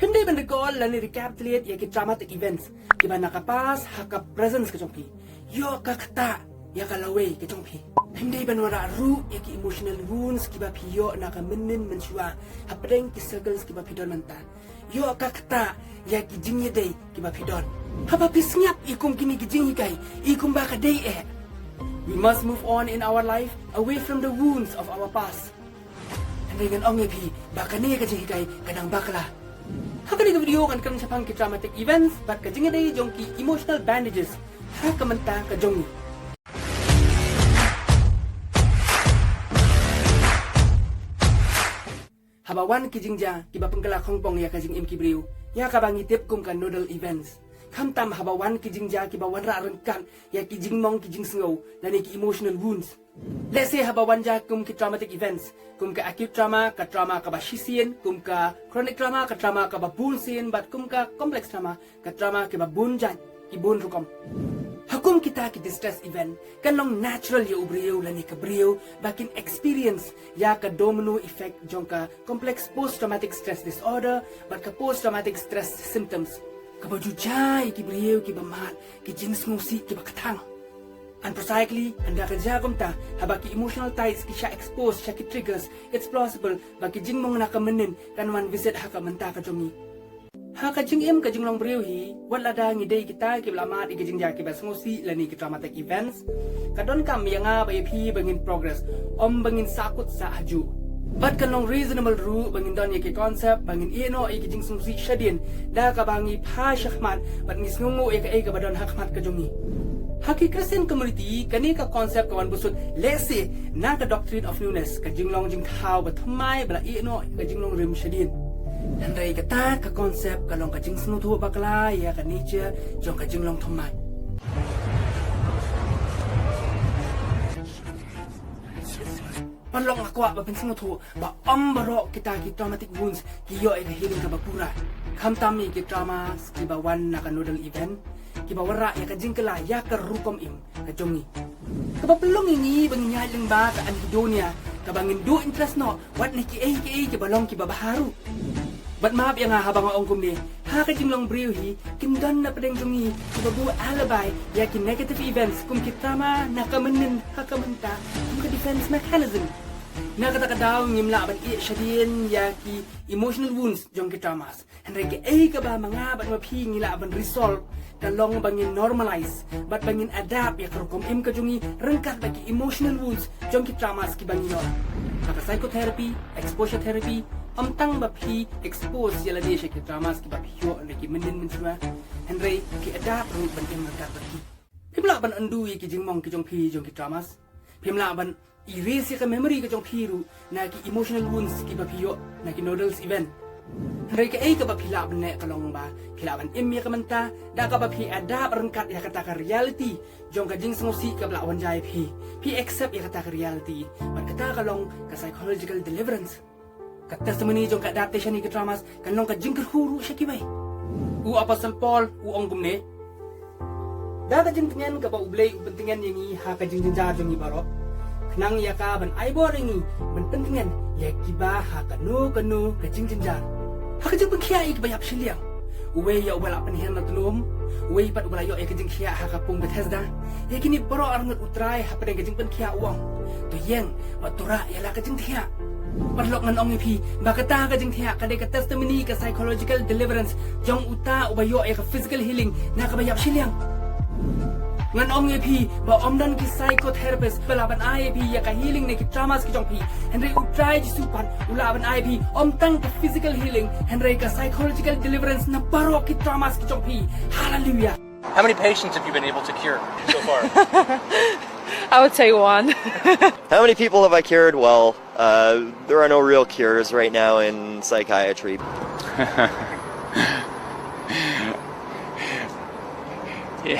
Hindi bandagol la ni recapitulate ya ki dramatic events ki ba nakapas haka presence ka jong pi yo kakta ya kalawe ka jong pi hindi ban wara ru ya ki emotional wounds ki ba pi yo nakamenin menshua hapdeng ki struggles ki ba pi don manta yo kakta ya ki jingye day ki ba pi don haba pisngap ikum kini ki jinghi kai ikum ba ka day we must move on in our life away from the wounds of our past dengan ong pi baka ni ka jinghi kai kadang bakla Hakani ka video kan sapang ki traumatic events but ka jinga day jong ki emotional bandages ha kamanta ka jongi habawan ki jingja ki ba penggala khongpong ya ka jing im ki brio ya ka bangi tip kum kan nodal events kham tam habawan ki jingja ki ba wanra rengkan ya ki jingmong ki jing sngo dan ki emotional wounds let's say habawan ja kum ki traumatic events kum ka acute trauma ka ba shisien kum ka chronic trauma ka ba bun sien but kum ka complex trauma ka ba bun jan ki bun rukom hakum kita ki distress event kan long natural ya ubrio lani ka brio bakin experience ya ka domino effect jong ka complex post traumatic stress disorder but ka post traumatic stress symptoms ka ba jujai ki brio ki ba mat ki jins ngusi ki ba katang and precisely anda kerja kumta habaki emotional ties ki siya expose siya ki triggers it's plausible baki jing mong nakamenin kan man visit haka menta ka jongi haka jing im ka jing long brio hi wala da ngi day kita ki blamat ki jing ja ki basngosi lani ki traumatic events kadon kam yanga ba pi bangin progress bangin sakut sa haju but kan long reasonable ru bangin don ki concept bangin eno ki jing sungsi shadin da ka bangi pha shahman but ngis ngungu ka badon hakmat ka jongi Haki Christian community kani ka concept kawan busut lese na ka doctrine of newness ka jinglong jing thao ba thamai bla ino ka jinglong rim shadin handai ka ta ka concept ka long ka jing snu thu bakla ya ka nature jong ka jinglong thamai panlong akwa ba pinsnu thu ba ambaro kita ki traumatic wounds ki yo ka healing ka bakura khamtami ki trauma ki ba wan na ka nodal event kibawara ya ka jingkala ya ka rukom im ka jongi kabapelong ini bangin yaling ba ka anhedonia ka bangin do interest no wat ni ki balong ki babaharu bat maap yang habang ong kumni ha ka jinglong briuhi kindan na pedeng jongi kibabu alibi ya ki negative events kum kitama nakamenin hakamenta kum ka defense mechanism nakata daw ngimla ban shadin ya ki emotional wounds jong kitamas henry ka ba mga bat mapi ngila ban resolve kalong bangin normalize but bangin adapt ya karukom im kajungi rengkat bagi emotional wounds jong ki traumas ki bangin ora kaka psychotherapy exposure therapy amtang bapi expose ya ladi ki traumas ki bapi yo ki mendin mensua henry ki adapt ru bangin rengkat bagi pimla ban andu ki jingmong ki jong pi jong ki traumas pimla ban erase ka memory ki jong pi ru na ki emotional wounds ki bapi yo na ki nodals event Mereka ka ba pila ne kalong ba pila ban imya ka manta da ka ba pi ada rengkat ya kata ka reality jong ka jing sengosi ka blawan jai pi accept ya kata ka reality ban kata kalong ka psychological deliverance ka testimony jong ka adaptation ni ka traumas kalong ka jing huru siya kibay u apostle Paul u ong gumne da ka jing tingan ka ba ublay pentingan yang ha ka jing jar jong ibaro kenang ya ka ban ai bo ringi ban pentingan ya kiba ha kanu ka jing jar Haka jeng pengkiai ke bayap siliang. Uwe ya ubala penihan na tulum. Uwe ipat ubala yo ya kejeng kia haka pung Bethesda. Ya kini baro arangut utrai hapa dengan kejeng pengkia uang. Tu yang matura ya lah kejeng tia. Perlok ngan ong ipi. Bakata kejeng tia kadai ke testimony ke psychological deliverance. Jong uta ubayo ya ke physical healing na ke bayap siliang. Ngan ong ipi ba omdan ki psychotherapist balaban IAP ya ka healing ne ki traumas ki jong pi henry utrai ji supan ulaban IAP omtang ka physical healing henry ka psychological deliverance na baro ki traumas ki jong pi hallelujah. How many patients have you been able to cure so far? I would say one. How many people have I cured? Well, there are no real cures right now in psychiatry. Yeah.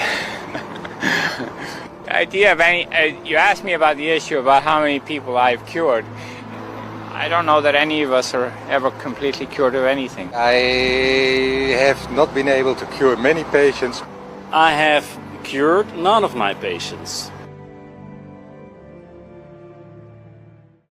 The idea of you asked me about the issue about how many people I've cured. I don't know that any of us are ever completely cured of anything. I have not been able to cure many patients. I have cured none of my patients.